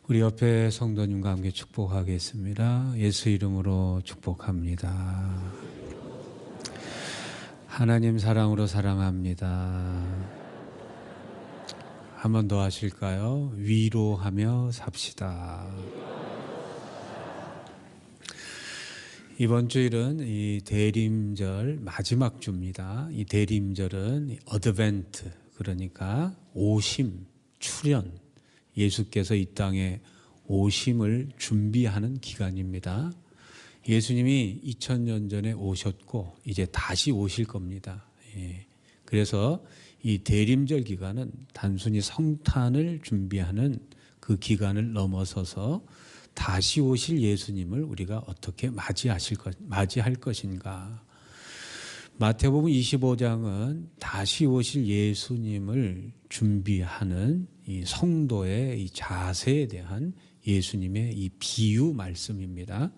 우리 옆에 성도님과 함께 축복하겠습니다. 예수 이름으로 축복합니다. 하나님 사랑으로 사랑합니다. 한 번 더 하실까요? 위로하며 삽시다. 이번 주일은 이 대림절 마지막 주입니다. 이 대림절은 어드벤트, 그러니까 오심, 출현, 예수께서 이 땅에 오심을 준비하는 기간입니다. 예수님이 2000년 전에 오셨고 이제 다시 오실 겁니다. 그래서 이 대림절 기간은 단순히 성탄을 준비하는 그 기간을 넘어서서 다시 오실 예수님을 우리가 어떻게 맞이할 것인가. 마태복음 25장은 다시 오실 예수님을 준비하는 이 성도의 이 자세에 대한 예수님의 이 비유 말씀입니다.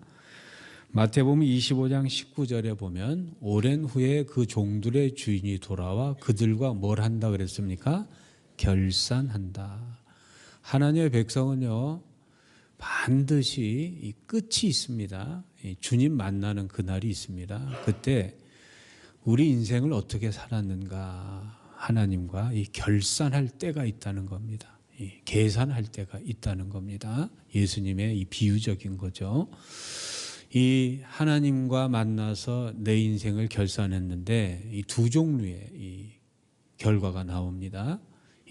마태복음 25장 19절에 보면 오랜 후에 그 종들의 주인이 돌아와 그들과 뭘 한다 그랬습니까? 결산한다. 하나님의 백성은요, 반드시 이 끝이 있습니다. 주님 만나는 그날이 있습니다. 그때 우리 인생을 어떻게 살았는가 하나님과 이 결산할 때가 있다는 겁니다. 계산할 때가 있다는 겁니다. 예수님의 이 비유적인 거죠. 이 하나님과 만나서 내 인생을 결산했는데 이 두 종류의 이 결과가 나옵니다.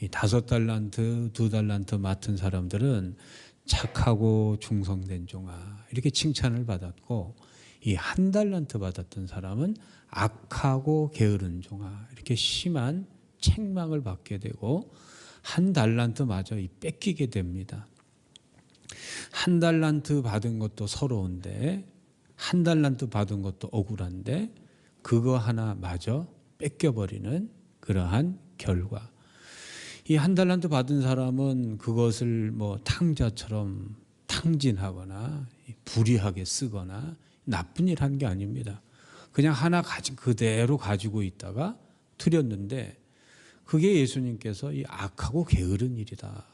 이 5달란트, 2달란트 맡은 사람들은 착하고 충성된 종아 이렇게 칭찬을 받았고, 이 1달란트 받았던 사람은 악하고 게으른 종아 이렇게 심한 책망을 받게 되고 1달란트마저 뺏기게 됩니다. 1달란트 받은 것도 서러운데 1달란트 받은 것도 억울한데 그거 하나마저 뺏겨버리는 그러한 결과. 이 1달란트 받은 사람은 그것을 뭐 탕자처럼 탕진하거나 불의하게 쓰거나 나쁜 일 한 게 아닙니다. 그냥 하나 그대로 가지고 있다가 틀렸는데 그게 예수님께서 이 악하고 게으른 일이다.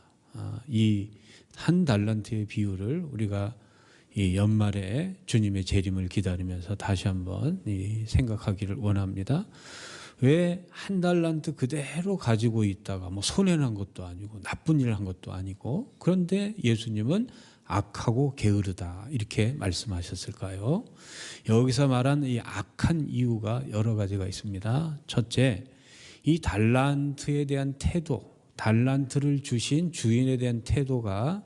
이 1달란트의 비유를 우리가 이 연말에 주님의 재림을 기다리면서 다시 한번 생각하기를 원합니다. 왜 1달란트 그대로 가지고 있다가 뭐 손해난 것도 아니고 나쁜 일을 한 것도 아니고 그런데 예수님은 악하고 게으르다 이렇게 말씀하셨을까요? 여기서 말한 이 악한 이유가 여러 가지가 있습니다. 첫째, 이 달란트에 대한 태도, 달란트를 주신 주인에 대한 태도가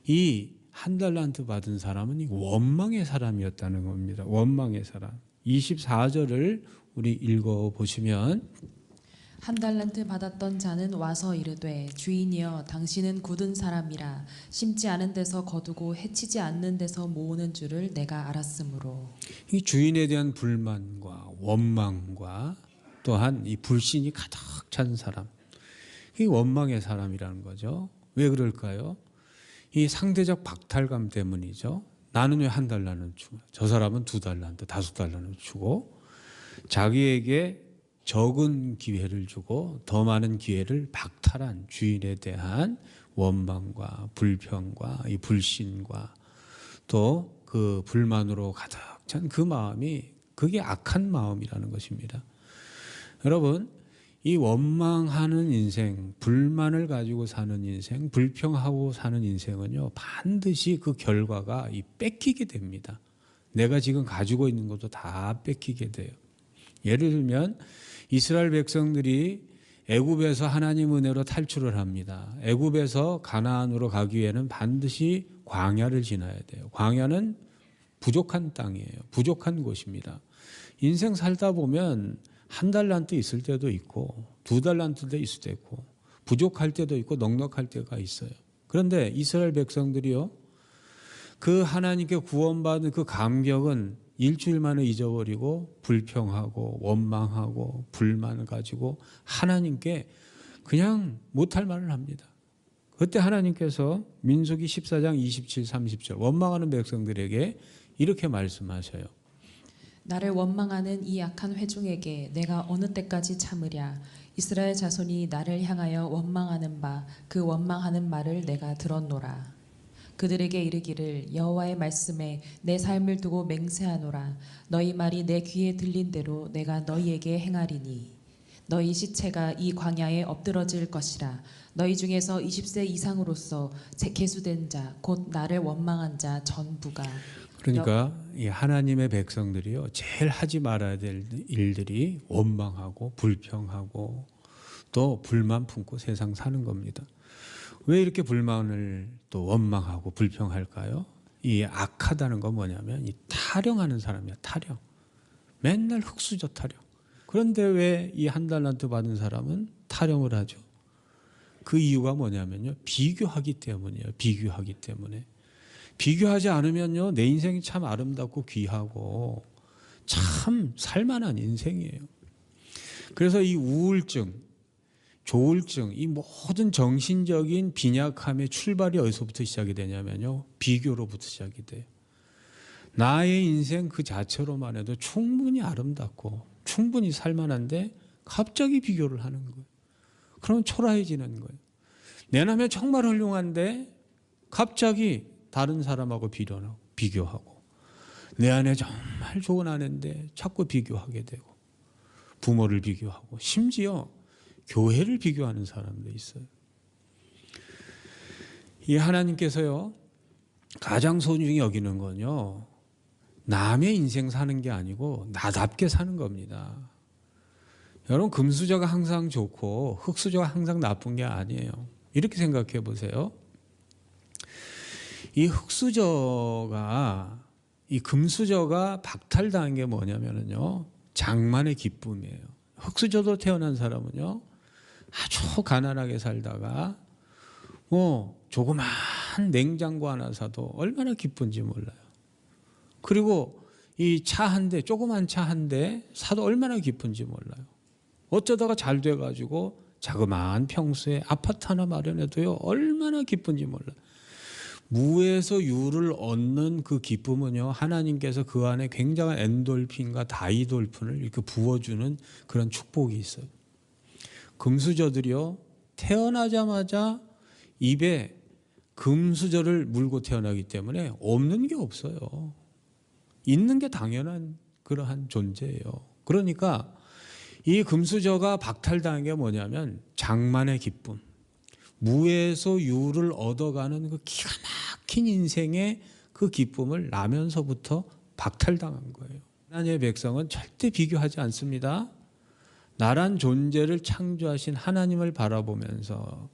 이 1달란트 받은 사람은 원망의 사람이었다는 겁니다. 원망의 사람. 24절을 우리 읽어보시면 1달란트 받았던 자는 와서 이르되 주인이여 당신은 굳은 사람이라 심지 않은 데서 거두고 해치지 않는 데서 모으는 줄을 내가 알았으므로. 이 주인에 대한 불만과 원망과 또한 이 불신이 가득 찬 사람, 이 원망의 사람이라는 거죠. 왜 그럴까요? 이 상대적 박탈감 때문이죠. 나는 왜 1달란트 주고 저 사람은 2달란트, 5달란트 주고 자기에게 적은 기회를 주고 더 많은 기회를 박탈한 주인에 대한 원망과 불평과 이 불신과 또 그 불만으로 가득 찬 그 마음이 그게 악한 마음이라는 것입니다. 여러분, 이 원망하는 인생, 불만을 가지고 사는 인생, 불평하고 사는 인생은요, 반드시 그 결과가 뺏기게 됩니다. 내가 지금 가지고 있는 것도 다 뺏기게 돼요. 예를 들면 이스라엘 백성들이 애굽에서 하나님 은혜로 탈출을 합니다. 애굽에서 가나안으로 가기 위해는 반드시 광야를 지나야 돼요. 광야는 부족한 땅이에요. 부족한 곳입니다. 인생 살다 보면 1달란트 있을 때도 있고 2달란트도 있을 때도 있고 부족할 때도 있고 넉넉할 때가 있어요. 그런데 이스라엘 백성들이요, 그 하나님께 구원받은 그 감격은 일주일 만에 잊어버리고 불평하고 원망하고 불만을 가지고 하나님께 그냥 못할 말을 합니다. 그때 하나님께서 민수기 14장 27, 30절 원망하는 백성들에게 이렇게 말씀하셔요. 나를 원망하는 이 악한 회중에게 내가 어느 때까지 참으랴. 이스라엘 자손이 나를 향하여 원망하는 바 그 원망하는 말을 내가 들었노라. 그들에게 이르기를 여호와의 말씀에 내 삶을 두고 맹세하노라. 너희 말이 내 귀에 들린 대로 내가 너희에게 행하리니 너희 시체가 이 광야에 엎드러질 것이라. 너희 중에서 20세 이상으로서 계수된 자 곧 나를 원망한 자 전부가. 그러니까 이 하나님의 백성들이요, 제일 하지 말아야 될 일들이 원망하고 불평하고 또 불만 품고 세상 사는 겁니다. 왜 이렇게 불만을 또 원망하고 불평할까요? 이 악하다는 건 뭐냐면 이 타령하는 사람이야. 타령. 맨날 흙수저 타령. 그런데 왜 이 한 달란트 받은 사람은 타령을 하죠? 그 이유가 뭐냐면요, 비교하기 때문이에요. 비교하기 때문에. 비교하지 않으면요, 내 인생이 참 아름답고 귀하고 참 살만한 인생이에요. 그래서 이 우울증, 조울증, 이 모든 정신적인 빈약함의 출발이 어디서부터 시작이 되냐면요, 비교로부터 시작이 돼요. 나의 인생 그 자체로만 해도 충분히 아름답고 충분히 살만한데 갑자기 비교를 하는 거예요. 그러면 초라해지는 거예요. 내 남편 정말 훌륭한데 갑자기 다른 사람하고 비교하고, 내 아내 정말 좋은 아내인데 자꾸 비교하게 되고, 부모를 비교하고, 심지어 교회를 비교하는 사람도 있어요. 이 하나님께서요, 가장 소중히 여기는 건요, 남의 인생 사는 게 아니고 나답게 사는 겁니다. 여러분, 금수저가 항상 좋고 흙수저가 항상 나쁜 게 아니에요. 이렇게 생각해 보세요. 이 흙수저가, 이 금수저가 박탈당한 게 뭐냐면요, 장만의 기쁨이에요. 흙수저도 태어난 사람은요, 아주 가난하게 살다가 조그만 냉장고 하나 사도 얼마나 기쁜지 몰라요. 그리고 이 차 한 대, 조그만 차 한 대 사도 얼마나 기쁜지 몰라요. 어쩌다가 잘 돼가지고 자그마한 평수에 아파트 하나 마련해도요, 얼마나 기쁜지 몰라요. 무에서 유를 얻는 그 기쁨은요, 하나님께서 그 안에 굉장한 엔돌핀과 다이돌핀을 이렇게 부어주는 그런 축복이 있어요. 금수저들이요, 태어나자마자 입에 금수저를 물고 태어나기 때문에 없는 게 없어요. 있는 게 당연한 그러한 존재예요. 그러니까 이 금수저가 박탈당한 게 뭐냐면 장만의 기쁨, 무에서 유를 얻어가는 그 기가 막힌 인생의 그 기쁨을 나면서부터 박탈당한 거예요. 하나님의 백성은 절대 비교하지 않습니다. 나란 존재를 창조하신 하나님을 바라보면서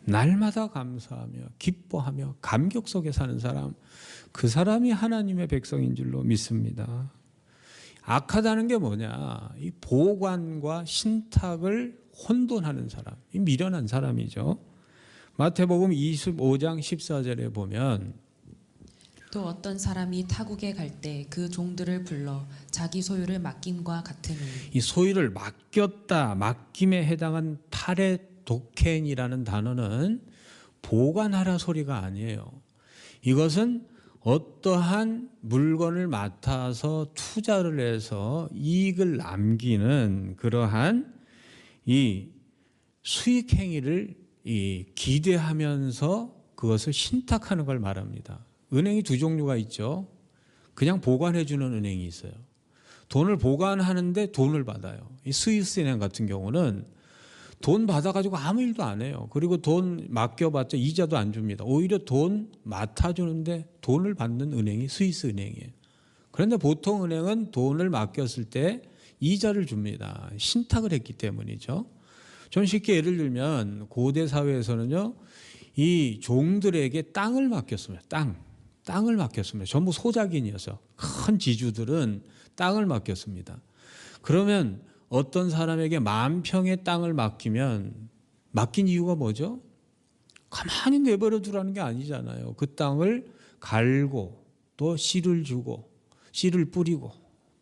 날마다 감사하며 기뻐하며 감격 속에 사는 사람, 그 사람이 하나님의 백성인 줄로 믿습니다. 악하다는 게 뭐냐? 이 보관과 신탁을 혼돈하는 사람, 이 미련한 사람이죠. 마태복음 25장 14절에 보면 또 어떤 사람이 타국에 갈 때 그 종들을 불러 자기 소유를 맡김과 같으니. 이 소유를 맡겼다, 맡김에 해당한 파레도켄이라는 단어는 보관하라 소리가 아니에요. 이것은 어떠한 물건을 맡아서 투자를 해서 이익을 남기는 그러한 이 수익 행위를 기대하면서 그것을 신탁하는 걸 말합니다. 은행이 두 종류가 있죠. 그냥 보관해 주는 은행이 있어요. 돈을 보관하는데 돈을 받아요. 이 스위스 은행 같은 경우는 돈 받아가지고 아무 일도 안 해요. 그리고 돈 맡겨봤자 이자도 안 줍니다. 오히려 돈 맡아주는데 돈을 받는 은행이 스위스 은행이에요. 그런데 보통 은행은 돈을 맡겼을 때 이자를 줍니다. 신탁을 했기 때문이죠. 좀 쉽게 예를 들면 고대 사회에서는요, 이 종들에게 땅을 맡겼습니다. 땅을 맡겼습니다. 전부 소작인이어서 큰 지주들은 땅을 맡겼습니다. 그러면 어떤 사람에게 10,000평의 땅을 맡기면 맡긴 이유가 뭐죠? 가만히 내버려 두라는 게 아니잖아요. 그 땅을 갈고 또 씨를 주고 씨를 뿌리고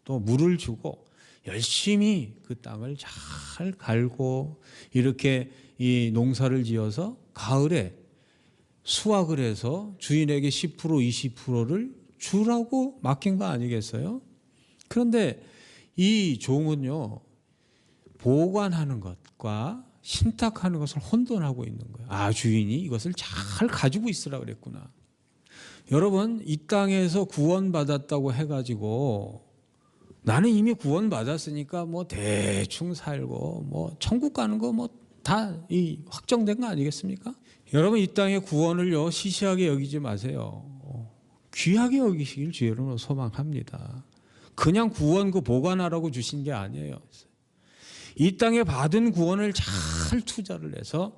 또 물을 주고 열심히 그 땅을 잘 갈고 이렇게 이 농사를 지어서 가을에 수확을 해서 주인에게 10% 20%를 주라고 맡긴 거 아니겠어요? 그런데 이 종은요, 보관하는 것과 신탁하는 것을 혼돈하고 있는 거예요. 아, 주인이 이것을 잘 가지고 있으라 그랬구나. 여러분, 이 땅에서 구원받았다고 해가지고 나는 이미 구원받았으니까 뭐 대충 살고 뭐 천국 가는 거 뭐 다 확정된 거 아니겠습니까? 여러분, 이 땅의 구원을요 시시하게 여기지 마세요. 귀하게 여기시길 주여로 소망합니다. 그냥 구원 그 보관하라고 주신 게 아니에요. 이 땅에 받은 구원을 잘 투자를 해서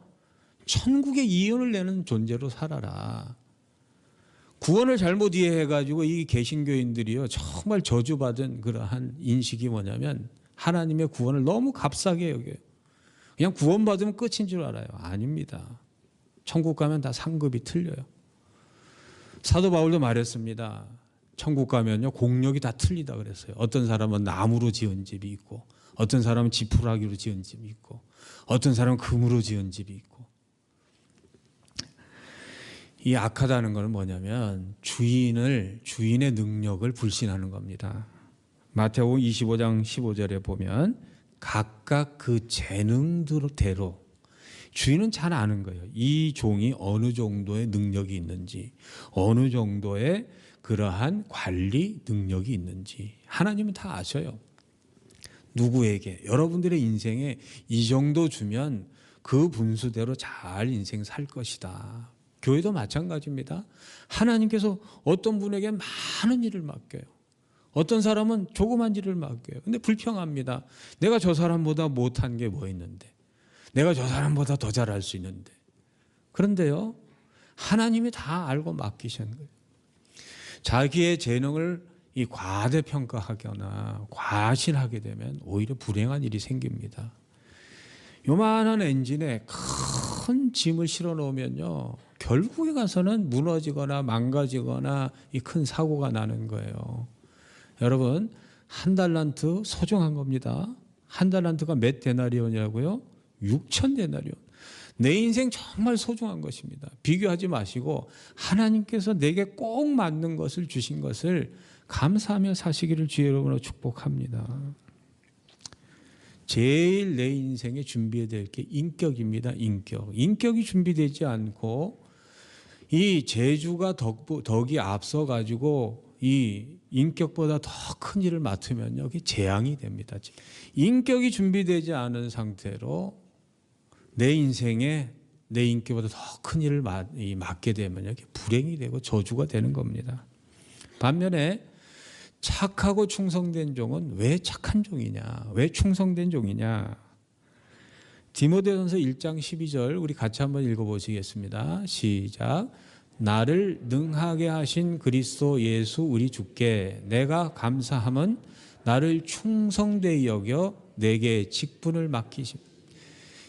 천국의 이윤을 내는 존재로 살아라. 구원을 잘못 이해해가지고 이 개신교인들이요 정말 저주받은 그러한 인식이 뭐냐면 하나님의 구원을 너무 값싸게 여겨요. 그냥 구원받으면 끝인 줄 알아요. 아닙니다. 천국 가면 다 상급이 틀려요. 사도 바울도 말했습니다. 천국 가면요 공력이 다 틀리다 그랬어요. 어떤 사람은 나무로 지은 집이 있고, 어떤 사람은 지푸라기로 지은 집이 있고, 어떤 사람은 금으로 지은 집이 있고. 이 악하다는 것은 뭐냐면 주인의 능력을 불신하는 겁니다. 마태복음 25장 15절에 보면 각각 그 재능대로, 주인은 잘 아는 거예요. 이 종이 어느 정도의 능력이 있는지, 어느 정도의 그러한 관리 능력이 있는지 하나님은 다 아셔요. 누구에게, 여러분들의 인생에 이 정도 주면 그 분수대로 잘 인생 살 것이다. 교회도 마찬가지입니다. 하나님께서 어떤 분에게 많은 일을 맡겨요. 어떤 사람은 조그만 일을 맡겨요. 근데 불평합니다. 내가 저 사람보다 못한 게 뭐 있는데, 내가 저 사람보다 더 잘할 수 있는데. 그런데요 하나님이 다 알고 맡기신 거예요. 자기의 재능을 과대평가하거나 과신하게 되면 오히려 불행한 일이 생깁니다. 요만한 엔진에 큰 짐을 실어 놓으면요 결국에 가서는 무너지거나 망가지거나 이 큰 사고가 나는 거예요. 여러분, 한 달란트 소중한 겁니다. 한 달란트가 몇 데나리온이라고요? 6천 데나리온. 내 인생 정말 소중한 것입니다. 비교하지 마시고 하나님께서 내게 꼭 맞는 것을 주신 것을 감사하며 사시기를 주의 이름으로 축복합니다. 제일 내 인생에 준비해야 될 게 인격입니다. 인격이 준비되지 않고 이 재주가 덕이 앞서 가지고 이 인격보다 더 큰 일을 맡으면요 그게 재앙이 됩니다. 인격이 준비되지 않은 상태로 내 인생에 내 인격보다 더 큰 일을 맡게 되면요 이게 불행이 되고 저주가 되는 겁니다. 반면에 착하고 충성된 종은 왜 착한 종이냐, 왜 충성된 종이냐. 디모데전서 1장 12절 우리 같이 한번 읽어보시겠습니다. 시작. 나를 능하게 하신 그리스도 예수 우리 주께 내가 감사함은 나를 충성되이 여겨 내게 직분을 맡기심.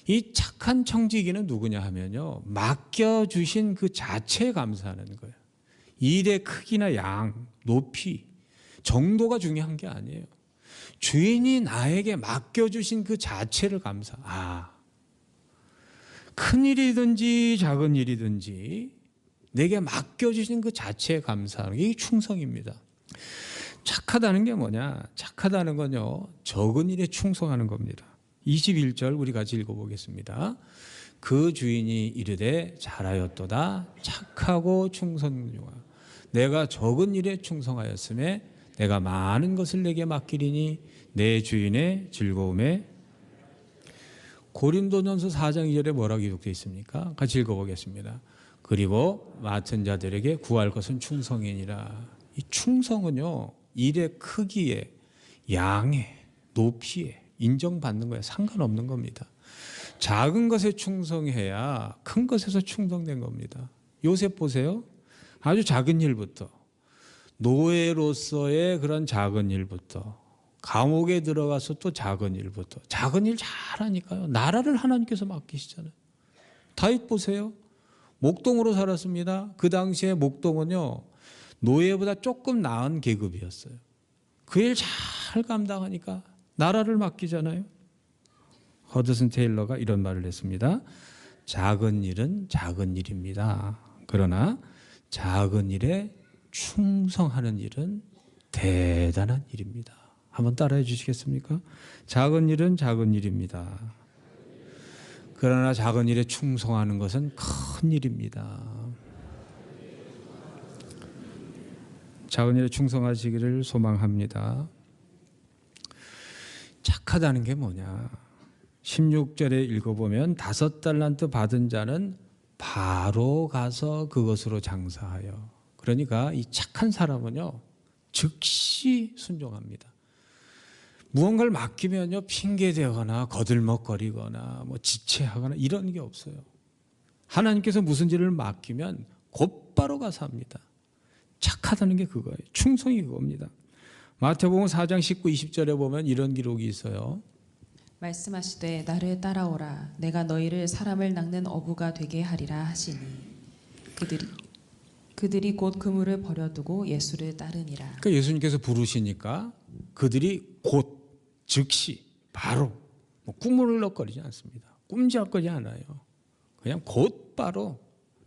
이 착한 청지기는 누구냐 하면요 맡겨주신 그 자체에 감사하는 거예요. 일의 크기나 양, 높이, 정도가 중요한 게 아니에요. 주인이 나에게 맡겨주신 그 자체를 큰 일이든지 작은 일이든지 내게 맡겨주신 그 자체에 감사하는 게 이게 충성입니다. 착하다는 게 뭐냐? 착하다는 건요 적은 일에 충성하는 겁니다. 21절 우리 같이 읽어보겠습니다. 그 주인이 이르되 잘하였도다 착하고 충성되라. 내가 적은 일에 충성하였음에 내가 많은 것을 내게 맡기리니 내 주인의 즐거움에. 고린도전서 4장 2절에 뭐라고 기록되어 있습니까? 같이 읽어보겠습니다. 그리고 맡은 자들에게 구할 것은 충성이니라. 이 충성은요 일의 크기에 양에 높이에 인정받는 거에 상관없는 겁니다. 작은 것에 충성해야 큰 것에서 충성된 겁니다. 요셉 보세요. 아주 작은 일부터 노예로서의 그런 작은 일부터 감옥에 들어가서 또 작은 일부터 작은 일 잘하니까요. 나라를 하나님께서 맡기시잖아요. 다윗 보세요. 목동으로 살았습니다. 그 당시에 목동은요 노예보다 조금 나은 계급이었어요. 그 일 잘 감당하니까 나라를 맡기잖아요. 허드슨 테일러가 이런 말을 했습니다. 작은 일은 작은 일입니다. 그러나 작은 일에 충성하는 일은 대단한 일입니다. 한번 따라해 주시겠습니까? 작은 일은 작은 일입니다. 그러나 작은 일에 충성하는 것은 큰 일입니다. 작은 일에 충성하시기를 소망합니다. 착하다는 게 뭐냐? 16절에 읽어보면 5달란트 받은 자는 바로 가서 그것으로 장사하여. 그러니까 이 착한 사람은요, 즉시 순종합니다. 무언가를 맡기면요, 핑계대거나 거들먹거리거나 뭐 지체하거나 이런 게 없어요. 하나님께서 무슨 일을 맡기면 곧바로 가서 합니다. 착하다는 게 그거예요. 충성이 그겁니다. 마태복음 4장 19, 20절에 보면 이런 기록이 있어요. 말씀하시되 나를 따라오라 내가 너희를 사람을 낚는 어부가 되게 하리라 하시니 그들이 곧 그물을 버려두고 예수를 따르니라. 그러니까 예수님께서 부르시니까 그들이 곧 즉시 바로 뭐 꾸물럭거리지 않습니다. 꼼지락거리지 않아요. 그냥 곧바로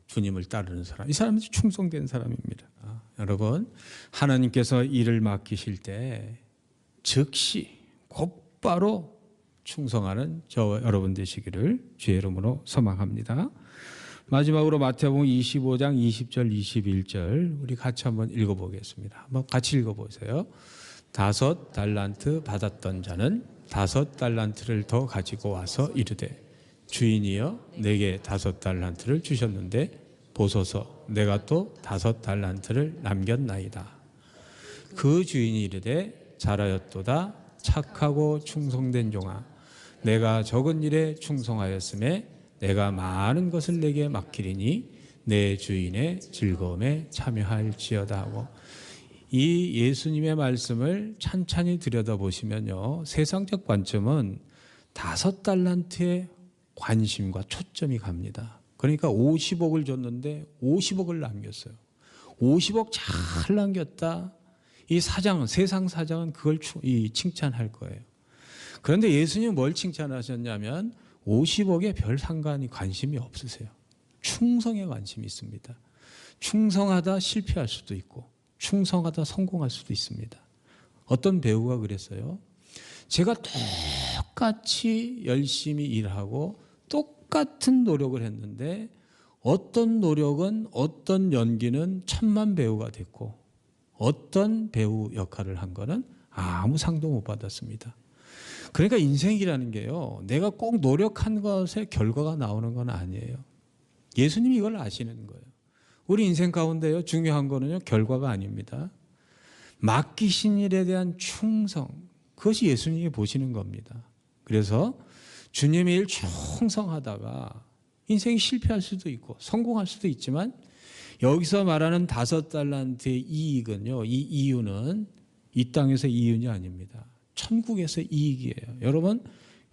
주님을 따르는 사람. 이 사람은 충성된 사람입니다. 여러분, 하나님께서 일을 맡기실 때 즉시 곧바로 충성하는 저와 여러분 되시기를 주의 이름으로 소망합니다. 마지막으로 마태복음 25장 20절 21절 우리 같이 한번 읽어보겠습니다. 한번 같이 읽어보세요. 5달란트 받았던 자는 5달란트를 더 가지고 와서 이르되 주인이여 내게 5달란트를 주셨는데 보소서 내가 또 5달란트를 남겼나이다. 그 주인이 이르되 잘하였도다 착하고 충성된 종아 내가 적은 일에 충성하였음에 내가 많은 것을 내게 맡기리니 내 주인의 즐거움에 참여할지어다 하고 이 예수님의 말씀을 찬찬히 들여다보시면요 세상적 관점은 5달란트의 관심과 초점이 갑니다. 그러니까 50억을 줬는데 50억을 남겼어요. 50억 잘 남겼다. 이 사장은 세상 사장은 그걸 칭찬할 거예요. 그런데 예수님은 뭘 칭찬하셨냐면 50억에 별 상관이 관심이 없으세요. 충성에 관심이 있습니다. 충성하다 실패할 수도 있고 충성하다 성공할 수도 있습니다. 어떤 배우가 그랬어요. 제가 똑같이 열심히 일하고 똑같은 노력을 했는데 어떤 노력은 어떤 연기는 천만 배우가 됐고 어떤 배우 역할을 한 거는 아무 상도 못 받았습니다. 그러니까 인생이라는 게요. 내가 꼭 노력한 것에 결과가 나오는 건 아니에요. 예수님이 이걸 아시는 거예요. 우리 인생 가운데요. 중요한 거는요. 결과가 아닙니다. 맡기신 일에 대한 충성. 그것이 예수님이 보시는 겁니다. 그래서 주님의 일 충성하다가 인생이 실패할 수도 있고 성공할 수도 있지만 여기서 말하는 5달란트의 이익은요. 이 이유는 이 땅에서 이윤이 아닙니다. 천국에서 이익이에요. 여러분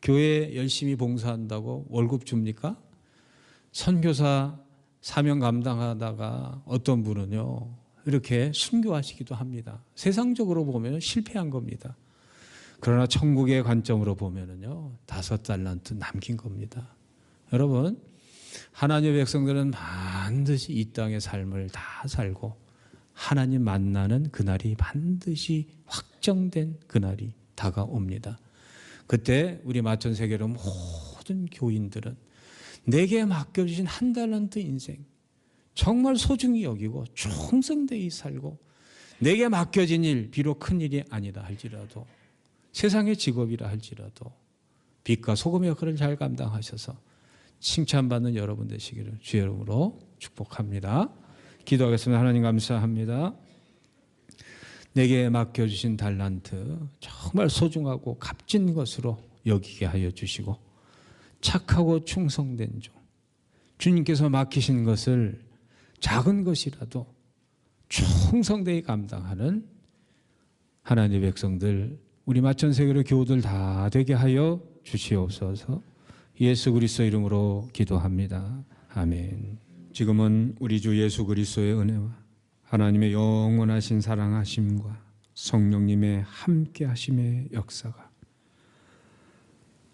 교회 열심히 봉사한다고 월급 줍니까? 선교사 사명 감당하다가 어떤 분은요. 이렇게 순교하시기도 합니다. 세상적으로 보면 실패한 겁니다. 그러나 천국의 관점으로 보면은요. 5달란트 남긴 겁니다. 여러분 하나님의 백성들은 반드시 이 땅의 삶을 다 살고 하나님 만나는 그날이 반드시 확정된 그날이 다가옵니다. 그때 우리 마천세계로 모든 교인들은 내게 맡겨주신 1달란트 인생 정말 소중히 여기고 충성되이 살고 내게 맡겨진 일 비록 큰 일이 아니다 할지라도 세상의 직업이라 할지라도 빛과 소금의 역할을 잘 감당하셔서 칭찬받는 여러분 되시기를 주의 이름으로 축복합니다. 기도하겠습니다. 하나님 감사합니다. 내게 맡겨주신 달란트 정말 소중하고 값진 것으로 여기게 하여 주시고 착하고 충성된 종 주님께서 맡기신 것을 작은 것이라도 충성되이 감당하는 하나님의 백성들 우리 마천세계로 교우들 다 되게 하여 주시옵소서. 예수 그리스도 이름으로 기도합니다. 아멘. 지금은 우리 주 예수 그리스도의 은혜와 하나님의 영원하신 사랑하심과 성령님의 함께하심의 역사가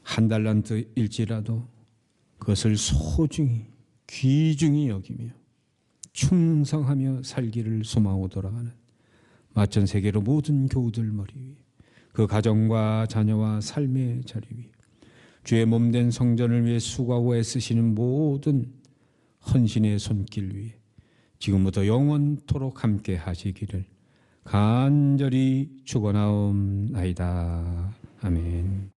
1달란트일지라도 그것을 소중히 귀중히 여기며 충성하며 살기를 소망하고 돌아가는 마천세계로 모든 교우들 머리 위에 그 가정과 자녀와 삶의 자리 위에 주의 몸된 성전을 위해 수고하고 애쓰시는 모든 헌신의 손길 위에 지금부터 영원토록 함께 하시기를 간절히 축원하옵나이다. 아멘.